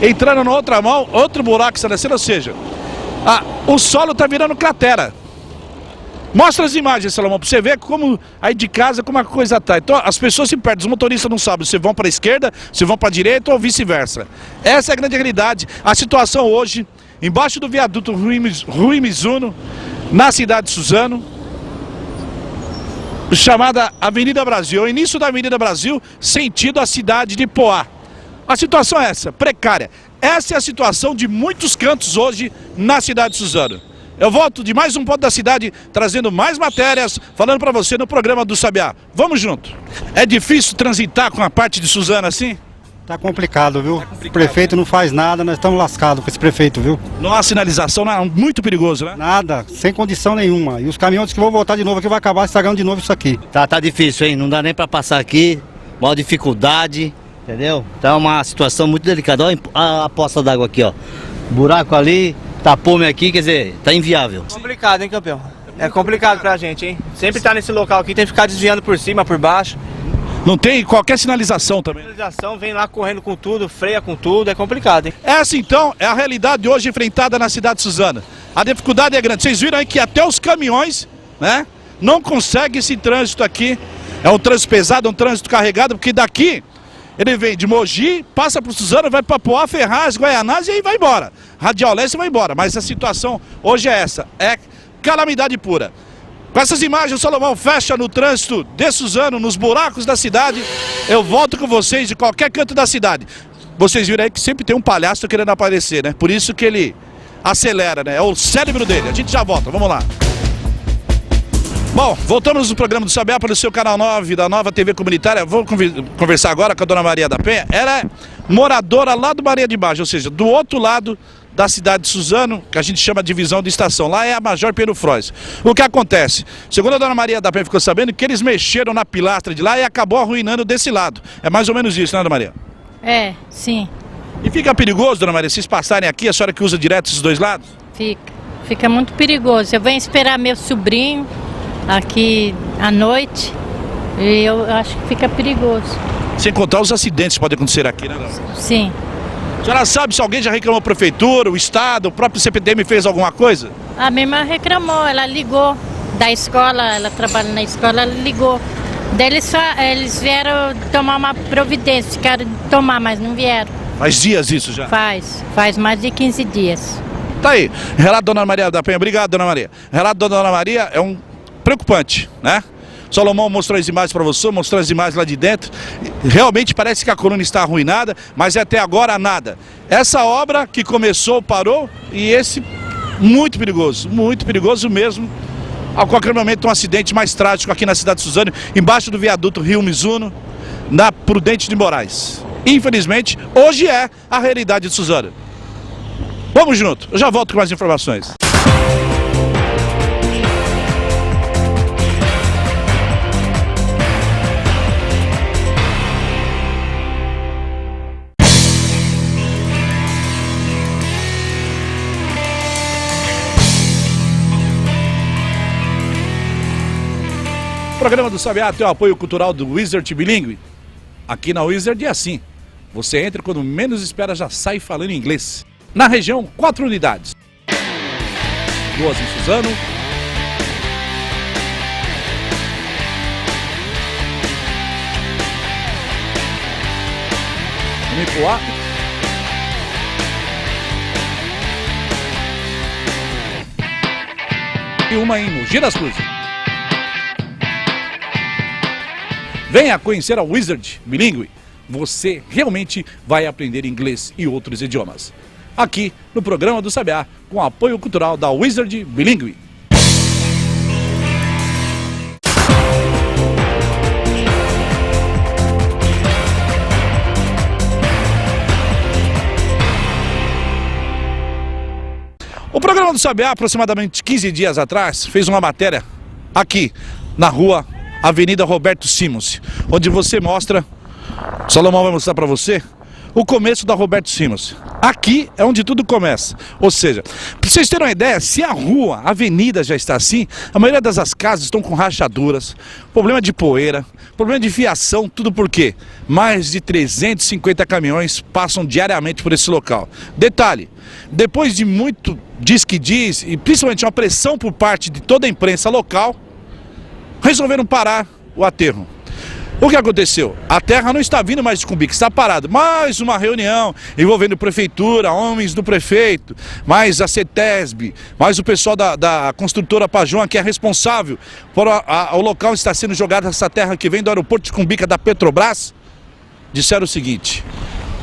entrando na outra mão, outro buraco está descendo, ou seja, o solo está virando cratera. Mostra as imagens, Salomão, para você ver como aí de casa, como a coisa está. Então as pessoas se perdem, os motoristas não sabem se vão para a esquerda, se vão para a direita ou vice-versa. Essa é a grande realidade. A situação hoje, embaixo do viaduto Rui Mizuno, na cidade de Suzano, chamada Avenida Brasil, o início da Avenida Brasil, sentido a cidade de Poá. A situação é essa, precária. Essa é a situação de muitos cantos hoje na cidade de Suzano. Eu volto de mais um ponto da cidade, trazendo mais matérias, falando para você no programa do Sabiá. Vamos junto. É difícil transitar com a parte de Suzano assim? Tá complicado, viu? O prefeito não faz nada, nós estamos lascados com esse prefeito, viu? Não há sinalização, não, é muito perigoso, né? Nada, sem condição nenhuma. E os caminhões que vão voltar de novo aqui vai acabar estragando de novo isso aqui. Tá difícil, hein? Não dá nem para passar aqui, maior dificuldade. Entendeu? Tá uma situação muito delicada. Olha a poça d'água aqui, ó. Buraco ali, tapume aqui, quer dizer, tá inviável. Complicado, hein, campeão? É complicado pra gente, hein? Sempre tá nesse local aqui, tem que ficar desviando por cima, por baixo. Não tem qualquer sinalização também. Sinalização, vem lá correndo com tudo, freia com tudo, é complicado, hein? Essa então é a realidade hoje enfrentada na cidade de Suzano. A dificuldade é grande. Vocês viram aí que até os caminhões, né, não conseguem esse trânsito aqui. É um trânsito pesado, é um trânsito carregado, porque daqui ele vem de Mogi, passa para o Suzano, vai para Poá, Ferraz, Guaianás e aí vai embora. Radial Leste vai embora. Mas a situação hoje é essa, é calamidade pura. Com essas imagens, o Salomão fecha no trânsito de Suzano, nos buracos da cidade. Eu volto com vocês de qualquer canto da cidade. Vocês viram aí que sempre tem um palhaço querendo aparecer, né? Por isso que ele acelera, né? É o cérebro dele. A gente já volta, vamos lá. Bom, voltamos no programa do Sabiá pelo seu canal 9 da Nova TV Comunitária. Vou conversar agora com a dona Maria da Penha. Ela é moradora lá do Maria de Baixo, ou seja, do outro lado da cidade de Suzano, que a gente chama de divisão de estação. Lá é a Major Pedro Frois. O que acontece? Segundo a dona Maria da Penha ficou sabendo que eles mexeram na pilastra de lá e acabou arruinando desse lado. É mais ou menos isso, né, dona Maria? É, sim. E fica perigoso, dona Maria, vocês passarem aqui, a senhora que usa direto esses dois lados? Fica muito perigoso. Eu venho esperar meu sobrinho aqui à noite e eu acho que fica perigoso. Sem contar os acidentes que podem acontecer aqui, né, dona? Sim. A senhora sabe se alguém já reclamou a prefeitura, o estado, o próprio CPTM fez alguma coisa? A minha irmã reclamou, ela ligou da escola, ela trabalha na escola, ela ligou. Daí eles vieram tomar uma providência, ficaram de tomar, mas não vieram. Faz dias isso já? Faz mais de 15 dias. Tá aí, relato da dona Maria da Penha. Obrigado, dona Maria. Relato da dona Maria é um preocupante, né? Salomão mostrou as imagens para você, mostrou as imagens lá de dentro. Realmente parece que a coluna está arruinada, mas até agora nada. Essa obra que começou, parou, e esse muito perigoso mesmo. A qualquer momento um acidente mais trágico aqui na cidade de Suzano, embaixo do viaduto Rio Mizuno, na Prudente de Moraes. Infelizmente, hoje é a realidade de Suzano. Vamos junto, eu já volto com mais informações. O programa do Sabiá tem o apoio cultural do Wizard Bilingue. Aqui na Wizard é assim. Você entra quando menos espera, já sai falando inglês. Na região, 4 unidades. 2 em Suzano. Em Ipuá. E uma em Mogi das Cruzes. Venha conhecer a Wizard Bilingue. Você realmente vai aprender inglês e outros idiomas. Aqui no programa do Sabiá, com apoio cultural da Wizard Bilingue. O programa do Sabiá, aproximadamente 15 dias atrás, fez uma matéria aqui na rua Avenida Roberto Simons, onde você mostra, o Salomão vai mostrar para você, o começo da Roberto Simons. Aqui é onde tudo começa. Ou seja, para vocês terem uma ideia, se a rua, a avenida já está assim, a maioria das casas estão com rachaduras, problema de poeira, problema de fiação, tudo por quê? Mais de 350 caminhões passam diariamente por esse local. Detalhe, depois de muito diz que diz, e principalmente uma pressão por parte de toda a imprensa local, resolveram parar o aterro. O que aconteceu? A terra não está vindo mais de Cumbica, está parada. Mais uma reunião envolvendo prefeitura, homens do prefeito, mais a CETESB, mais o pessoal da construtora Pajuan, que é responsável por o local onde está sendo jogada essa terra que vem do aeroporto de Cumbica da Petrobras. Disseram o seguinte: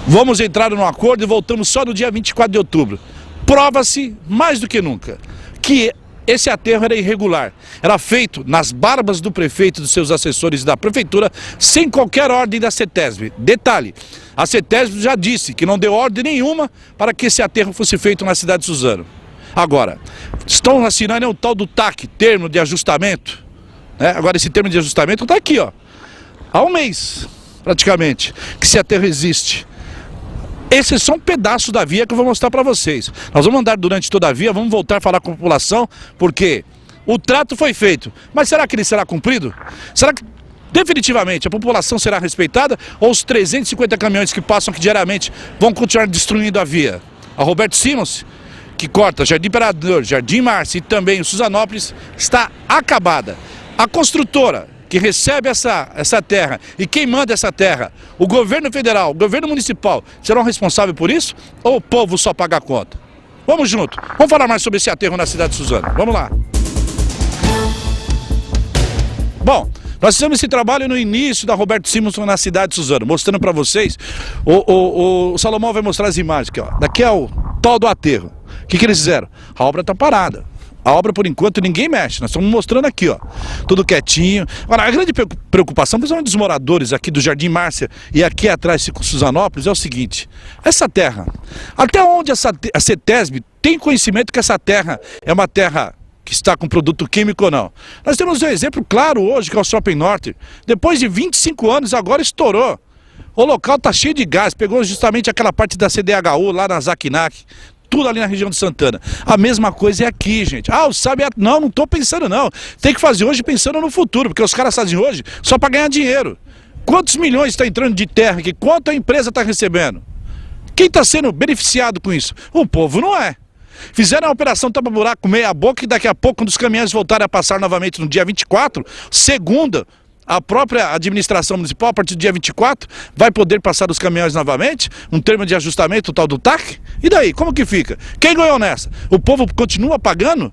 vamos entrar num acordo e voltamos só no dia 24 de outubro. Prova-se, mais do que nunca, que esse aterro era irregular, era feito nas barbas do prefeito, dos seus assessores da prefeitura, sem qualquer ordem da CETESB. Detalhe, a CETESB já disse que não deu ordem nenhuma para que esse aterro fosse feito na cidade de Suzano. Agora, estão assinando o tal do TAC, termo de ajustamento, né? Agora esse termo de ajustamento está aqui, ó, há um mês, praticamente, que esse aterro existe. Esse é só um pedaço da via que eu vou mostrar para vocês. Nós vamos andar durante toda a via, vamos voltar a falar com a população, porque o trato foi feito. Mas será que ele será cumprido? Será que definitivamente a população será respeitada? Ou os 350 caminhões que passam aqui diariamente vão continuar destruindo a via? A Roberto Simons, que corta Jardim Imperador, Jardim Márcia e também o Suzanópolis, está acabada. A construtora que recebe essa terra e quem manda essa terra, o governo federal, o governo municipal, serão responsáveis por isso? Ou o povo só paga a conta? Vamos junto, vamos falar mais sobre esse aterro na cidade de Suzano, vamos lá. Bom, nós fizemos esse trabalho no início da Roberto Simons na cidade de Suzano, mostrando para vocês, o Salomão vai mostrar as imagens aqui, ó. Daqui é o tal do aterro. O que eles fizeram? A obra está parada. A obra, por enquanto, ninguém mexe. Nós estamos mostrando aqui, ó. Tudo quietinho. Agora, a grande preocupação, principalmente dos moradores aqui do Jardim Márcia e aqui atrás de Suzanópolis, é o seguinte. Essa terra, até onde a CETESB tem conhecimento que essa terra é uma terra que está com produto químico ou não? Nós temos um exemplo claro hoje, que é o Shopping Norte. Depois de 25 anos, agora estourou. O local está cheio de gás. Pegou justamente aquela parte da CDHU, lá na Zacnac. Tudo ali na região de Santana. A mesma coisa é aqui, gente. Ah, o Sabiá... Não estou pensando não. Tem que fazer hoje pensando no futuro, porque os caras fazem hoje só para ganhar dinheiro. Quantos milhões está entrando de terra aqui? Quanto a empresa está recebendo? Quem está sendo beneficiado com isso? O povo não é. Fizeram a operação tapa-buraco meia boca e daqui a pouco, quando os caminhões voltarem a passar novamente no dia 24, segunda, a própria administração municipal, a partir do dia 24, vai poder passar os caminhões novamente, um termo de ajustamento, o tal do TAC, e daí, como que fica? Quem ganhou nessa? O povo continua pagando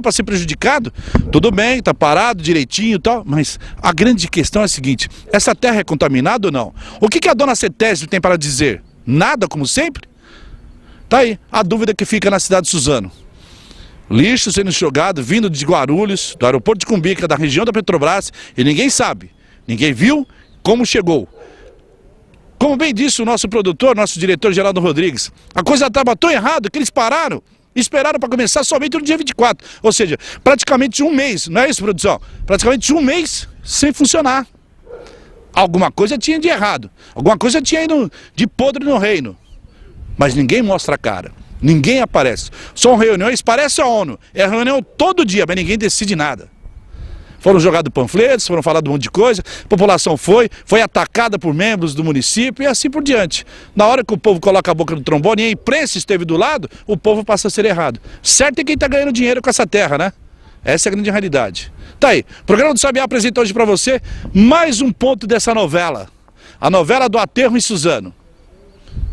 para ser prejudicado? Tudo bem, tá parado direitinho e tal, mas a grande questão é a seguinte, essa terra é contaminada ou não? O que a dona CETESB tem para dizer? Nada, como sempre? Tá aí, a dúvida que fica na cidade de Suzano. Lixo sendo jogado, vindo de Guarulhos, do aeroporto de Cumbica, da região da Petrobras, e ninguém sabe, ninguém viu como chegou. Como bem disse o nosso produtor, nosso diretor Geraldo Rodrigues, a coisa estava tão errada que eles pararam, esperaram para começar somente no dia 24, ou seja, praticamente um mês, não é isso, produção? Praticamente um mês sem funcionar. Alguma coisa tinha de errado, alguma coisa tinha ido de podre no reino, mas ninguém mostra a cara. Ninguém aparece. São reuniões, parece a ONU. É reunião todo dia, mas ninguém decide nada. Foram jogados panfletos, foram falados um monte de coisa, a população foi atacada por membros do município e assim por diante. Na hora que o povo coloca a boca no trombone e a imprensa esteve do lado, o povo passa a ser errado. Certo é quem está ganhando dinheiro com essa terra, né? Essa é a grande realidade. Tá aí, o programa do Sabiá apresenta hoje para você mais um ponto dessa novela. A novela do aterro em Suzano.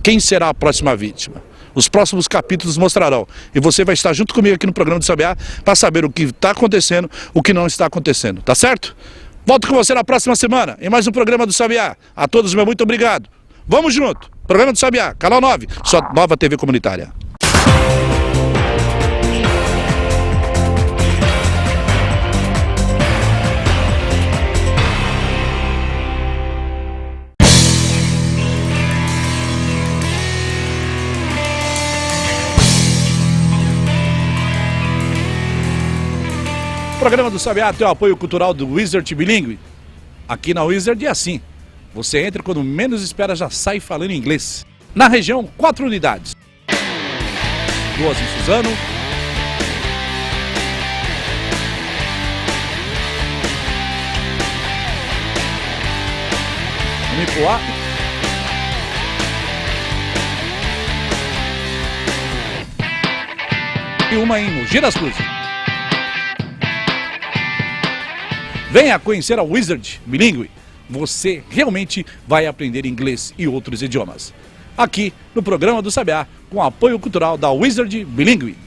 Quem será a próxima vítima? Os próximos capítulos mostrarão. E você vai estar junto comigo aqui no programa do Sabiá para saber o que está acontecendo, o que não está acontecendo. Tá certo? Volto com você na próxima semana em mais um programa do Sabiá. A todos, meu muito obrigado. Vamos junto. Programa do Sabiá, Canal 9, sua nova TV comunitária. O programa do Sabiá tem o apoio cultural do Wizard Bilingue. Aqui na Wizard é assim. Você entra quando menos espera, já sai falando inglês. Na região, 4 unidades. 2 em Suzano. Uma em Poá. E uma em Mogi das Cruzes. Venha conhecer a Wizard Bilingue. Você realmente vai aprender inglês e outros idiomas. Aqui no programa do Sabiá, com apoio cultural da Wizard Bilingue.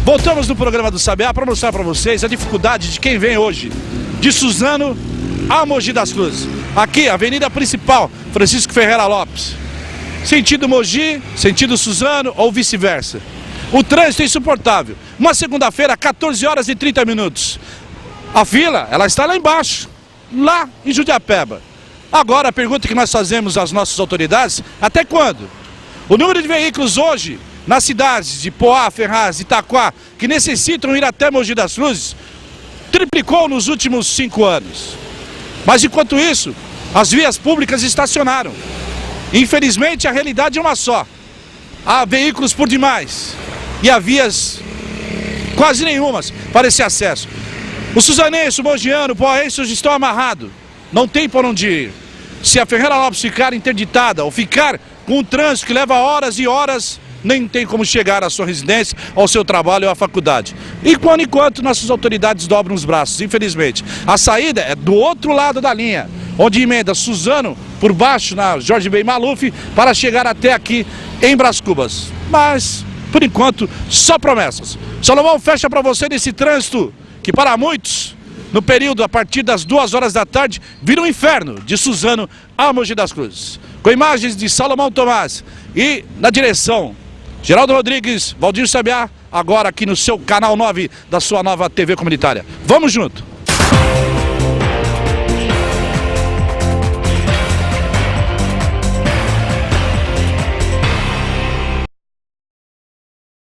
Voltamos no programa do Sabiá para mostrar para vocês a dificuldade de quem vem hoje de Suzano a Mogi das Cruzes. Aqui, avenida principal, Francisco Ferreira Lopes. Sentido Mogi, sentido Suzano ou vice-versa. O trânsito é insuportável. Uma segunda-feira, 14 horas e 30 minutos. A fila, ela está lá embaixo, lá em Judiapeba. Agora, a pergunta que nós fazemos às nossas autoridades, até quando? O número de veículos hoje nas cidades de Poá, Ferraz e Itaquá, que necessitam ir até Mogi das Cruzes, triplicou nos últimos 5 anos. Mas enquanto isso, as vias públicas estacionaram. Infelizmente, a realidade é uma só. Há veículos por demais e há vias quase nenhumas para esse acesso. O suzanense, o mogiano, o poaense hoje estão amarrados. Não tem por onde ir. Se a Ferreira Lopes ficar interditada ou ficar com um trânsito que leva horas e horas, nem tem como chegar à sua residência, ao seu trabalho ou à faculdade. E enquanto nossas autoridades dobram os braços, infelizmente. A saída é do outro lado da linha, onde emenda Suzano por baixo na Jorge Ben Maluf para chegar até aqui em Brás Cubas. Mas, por enquanto, só promessas. Salomão, fecha para você nesse trânsito que para muitos, no período a partir das 2 horas da tarde, vira um inferno de Suzano a Mogi das Cruzes. Com imagens de Salomão Tomás e na direção, Geraldo Rodrigues, Valdir Sabiá, agora aqui no seu Canal 9 da sua nova TV comunitária. Vamos junto!